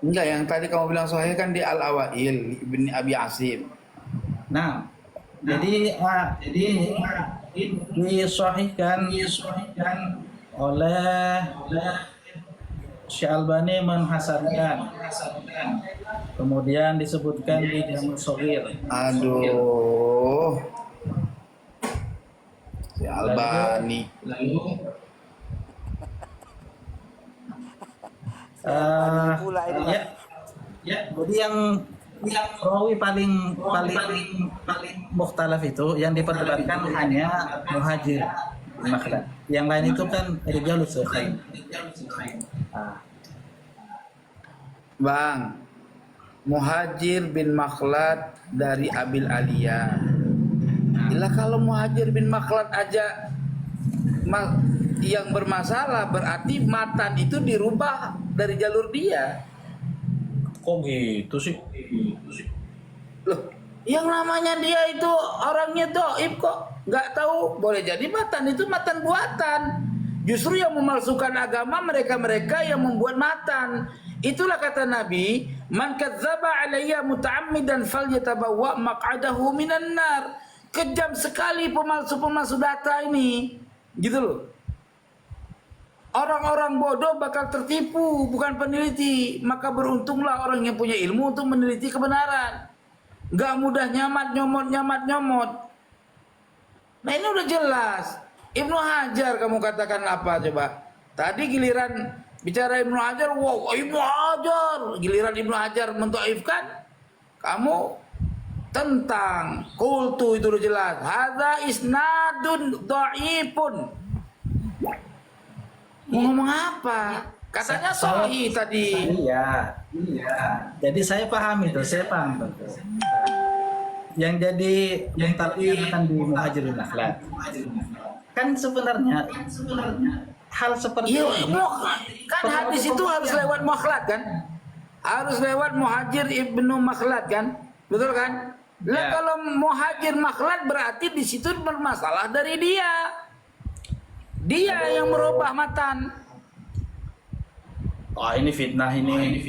Enggak, yang tadi kamu bilang sahih kan di Al-Awail Ibn Abi Asim. Nah, jadi disahihkan oleh Syekh Albani menghasankan. Kemudian disebutkan di Jami' Shaghir. Aduh. Si Albani. Jadi yang rawi paling mukhtalaf itu yang diperdebatkan hanya Muhajir bin Makhlad. Yang lain itu kan rijalus syaikhain. Bang, Muhajir bin Makhlad dari Abil Aliyah. Gila, kalau Muhajir bin Makhlad aja yang bermasalah, berarti matan itu dirubah dari jalur dia. Kok gitu sih? Loh, yang namanya dia itu orangnya doib kok. Nggak tahu, boleh jadi matan itu matan buatan. Justru yang memalsukan agama mereka-mereka yang membuat matan. Itulah kata Nabi, man kadzdzaba alayya muta'ammidan falyatabawwa maq'adahu minan nar. Kejam sekali pemalsu-pemalsu data ini. Gitu loh. Orang-orang bodoh bakal tertipu, bukan peneliti. Maka beruntunglah orang yang punya ilmu untuk meneliti kebenaran. Gak mudah nyamat nyomot. Nah ini udah jelas. Ibnu Hajar kamu katakan apa coba? Tadi giliran bicara Ibnu Hajar, wow Ibnu Hajar. Giliran Ibnu Hajar mentaifkan, kamu tentang kultu itu udah jelas. Hadza isnadun dhaifun. Mau ngomong apa? Katanya sahih tadi. Iya. Jadi saya paham itu, saya paham betul. Yang jadi mukhtalif akan di Muhajir bin Makhlad. Kan sebenarnya hal seperti Iya, ini kan hadis itu harus lewat Makhlad kan? Harus lewat Muhajir ibnu Makhlad kan? Betul kan? Lah Ya. kalau Muhajir Makhlad berarti di situ bermasalah dari dia. Dia yang merubah matan. ini fitnah ini.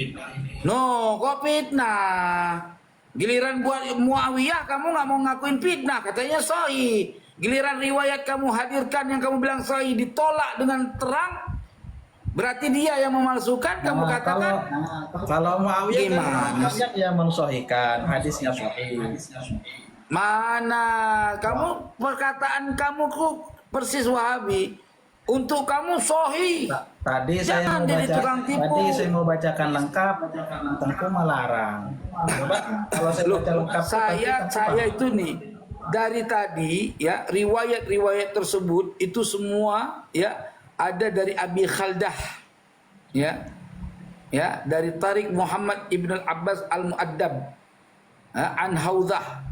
No, kok fitnah? Giliran buat Muawiyah kamu nggak mau ngakuin fitnah, katanya sahih. Giliran riwayat kamu hadirkan yang kamu bilang sahih ditolak dengan terang, berarti dia yang memalsukan. Kamu katakan Kalau Muawiyah Gimana kan banyak yang mensahihkan hadisnya sahih. mana kamu, perkataan kamu kok persis Wahabi. Untuk kamu sahih. Tadi Jangan jadi tukang tipu. Tadi saya mau bacakan lengkap, Tengku melarang. Coba kalau saya baca lengkap, Saya itu nih dari tadi ya, riwayat-riwayat tersebut itu semua ya ada dari Abi Khaldah ya dari Tariq Muhammad ibn al-Abbas al-Mu'addab an Haudzah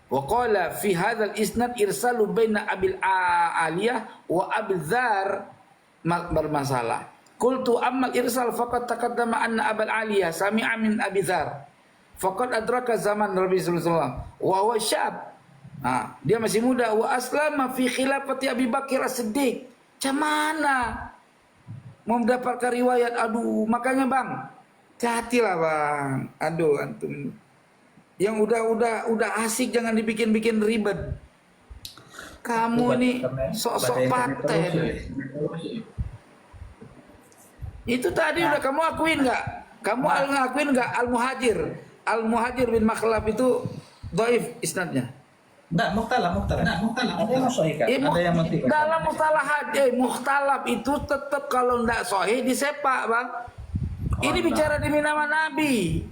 wa qala fi hadzal isnad irsalu baina Abil Aliyah wa Abil Dzar bermasalah. Qultu ammal irsal faqad taqaddama anna Abul Aliyah sami'a min Abi Dzar faqad adraka zaman Nabi sallallahu alaihi wasallam wa huwa syab. Nah, dia masih muda. Wa aslama fi khilafati Abi Bakar As-Siddiq. Macam mana mau mendapatkan riwayat? Aduh, makanya Bang, hati-hatilah Bang. Aduh, antum yang udah asik jangan dibikin-bikin ribet. Kamu nih sok-sok paten. Itu tadi udah kamu akuin nggak? Kamu ngakuin nggak Al-Muhajir bin Makhlad itu dhaif isnadnya? Enggak, mukhtalaf. Ada yang mensahihkan, ada yang menghentikan. Dalam mustalah hadis, mukhtalaf itu tetap kalau enggak sahih disepak, Bang. Ini bicara demi nama Nabi.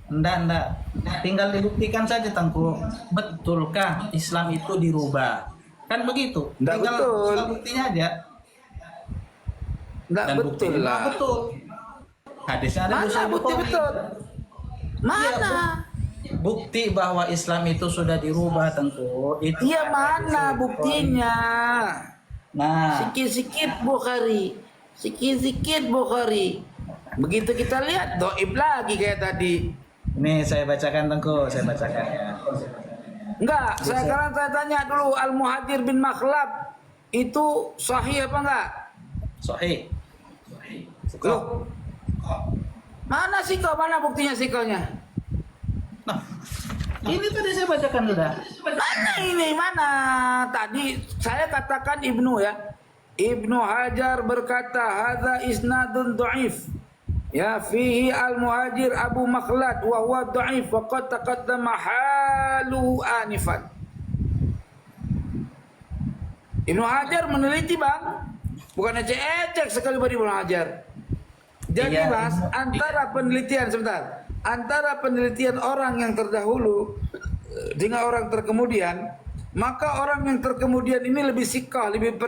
Enggak. Tinggal dibuktikan saja, Tengku. Betulkah Islam itu dirubah? Kan begitu. Enggak betul. Tinggal buktinya aja. Nggak dan betul buktinya memang lah. betul. Hadisnya ada di Mana Sahih bukti Bukhari. betul? Iya, Mana? bukti bahwa Islam itu sudah dirubah Tengku. Itu Iya ada di mana Sahih Bukhari. buktinya? Nah, Sikit-sikit Bukhari. Sikit-sikit Bukhari. Begitu kita lihat doib lagi kayak tadi. ini saya bacakan Tengku, saya bacakan ya. Enggak, sekarang saya tanya dulu Al-Muhajir bin Makhlab itu sahih apa enggak? Sahih. Loh, mana sih kau? Mana buktinya sih kaunya? Nah, ini tadi saya bacakan sudah. Mana ini? Mana? Tadi saya katakan Ibnu ya. Ibnu Hajar berkata, "Hadza isnadun dhaif." Ya, fihi al-muhajir Abu Makhlad wa huwa dhaif wa qad taqaddama haluhu anifan. Ibnu Hajar meneliti bang, bukan ecek-ecek sekali pada Ibnu Hajar. Jadi Iya, mas, antara penelitian sebentar, antara penelitian orang yang terdahulu dengan orang terkemudian, maka orang yang terkemudian ini lebih sikah, lebih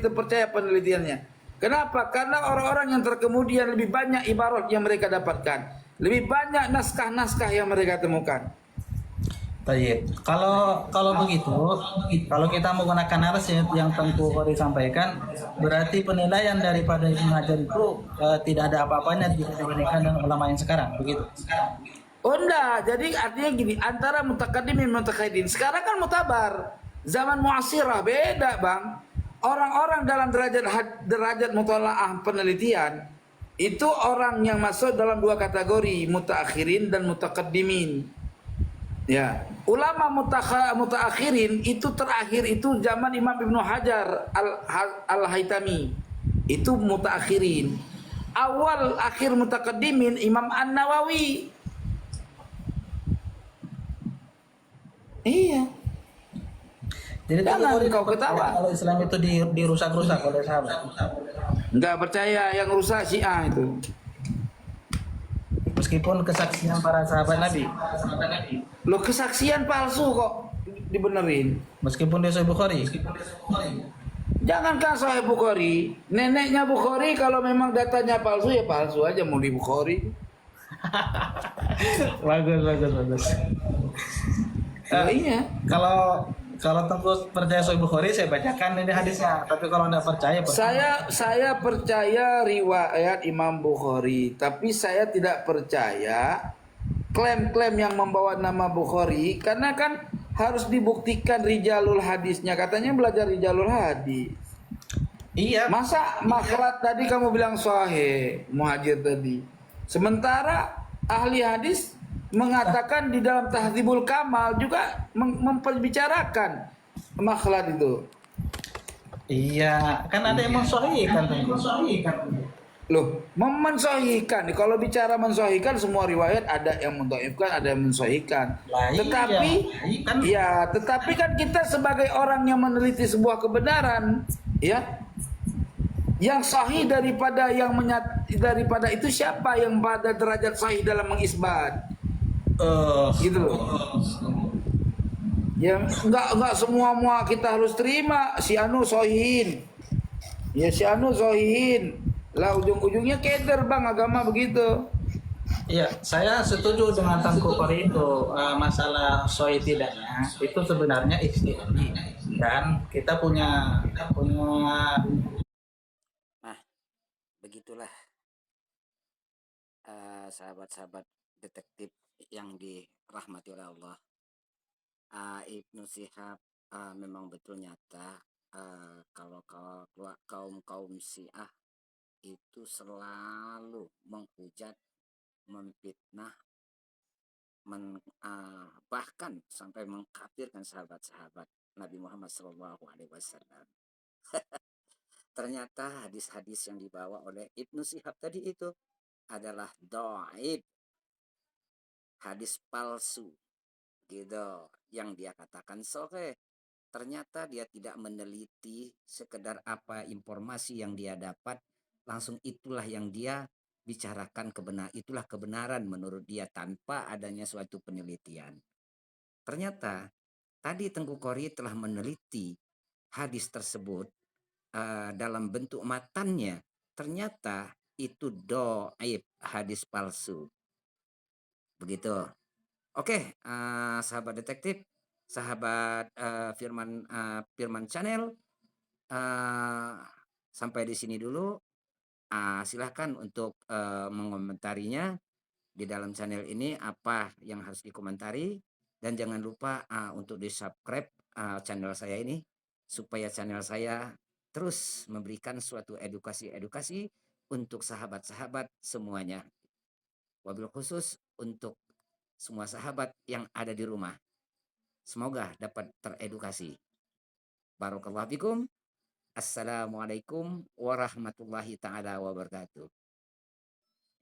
terpercaya penelitiannya. Kenapa? Karena orang-orang yang terkemudian lebih banyak ibarat yang mereka dapatkan, lebih banyak naskah-naskah yang mereka temukan. Baik. Kalau begitu, kalau kita menggunakan narasi yang Tengku Qori sampaikan, berarti penilaian daripada Ibnu Hajar itu tidak ada apa-apanya jika dibandingkan dengan ulama yang sekarang, begitu. Oh enggak, jadi artinya gini, antara mutakaddimin dan mutaqaddin. Sekarang kan mutabar. Zaman muasirah beda, Bang. Orang-orang dalam derajat mutalaah penelitian itu orang yang masuk dalam dua kategori, mutaakhirin dan mutakaddimin. Ya, ulama mutaakhirin itu terakhir itu zaman Imam Ibnu Hajar Al-Haytami. Itu mutaakhirin. Awal akhir mutakaddimin Imam An-Nawawi. Iya. Jadi Tengku Jangan Qori kau dapat ketawa. kalau Islam itu dirusak-rusak oleh sahabat. Enggak percaya yang rusak Syiah itu. Meskipun kesaksian para sahabat Nabi, Loh kesaksian palsu kok dibenerin. meskipun dia Sahih Bukhari. Jangankan Sahih Bukhari, neneknya Bukhari kalau memang datanya palsu ya palsu aja mau di Bukhari. Bagus. Iya. Kalau Tengku percaya Sahih Bukhari, saya bacakan ini hadisnya. Tapi kalau anda percaya, Saya percaya riwayat Imam Bukhari, tapi saya tidak percaya klaim-klaim yang membawa nama Bukhari karena kan harus dibuktikan rijalul hadisnya. Katanya belajar rijalul hadis. iya. Masa makhraj tadi kamu bilang sahih, Muhajir tadi. Sementara ahli hadis mengatakan di dalam Tahdzibul Kamal juga memperbicarakan makhraj itu. Iya, kan ada yang mensahihkan Tengku. Loh, mensahihkan. Kalau bicara mensahihkan semua riwayat ada yang mendhaifkan, ada yang mensahihkan. Lah, iya. Tetapi Kan tetapi kan kita sebagai orang yang meneliti sebuah kebenaran, ya, yang sahih daripada daripada itu siapa yang pada derajat sahih dalam mengisbat, gitu loh. Ya enggak semua kita harus terima si anu sahihin. Ya si anu sahihin. Lah ujung-ujungnya keder bang agama begitu. iya, saya setuju dengan Tengku Qori itu masalah sahih tidaknya itu sebenarnya ijtihadi dan kita punya Nah, begitulah sahabat-sahabat detektif yang dirahmati oleh Allah. Ibnu Syihab memang betul nyata kalau kaum Syiah itu selalu menghujat, memfitnah, bahkan sampai mengkafirkan sahabat-sahabat Nabi Muhammad SAW. Ternyata hadis-hadis yang dibawa oleh Ibnu Syihab tadi itu adalah dhaif, hadis palsu, gitu. Yang dia katakan sahih. Ternyata dia tidak meneliti sekedar apa informasi yang dia dapat, langsung itulah yang dia bicarakan itulah kebenaran menurut dia tanpa adanya suatu penelitian. Ternyata tadi Tengku Qori telah meneliti hadis tersebut dalam bentuk matannya ternyata itu doib, hadis palsu. Begitu. Oke, sahabat detektif, sahabat Firman Channel, eh, sampai di sini dulu. Silahkan untuk mengomentarinya di dalam channel ini apa yang harus dikomentari, dan jangan lupa untuk di subscribe channel saya ini supaya channel saya terus memberikan suatu edukasi-edukasi untuk sahabat-sahabat semuanya. Wabil khusus untuk semua sahabat yang ada di rumah. Semoga dapat teredukasi. Barakallahu fikum. Assalamualaikum warahmatullahi taala wabarakatuh.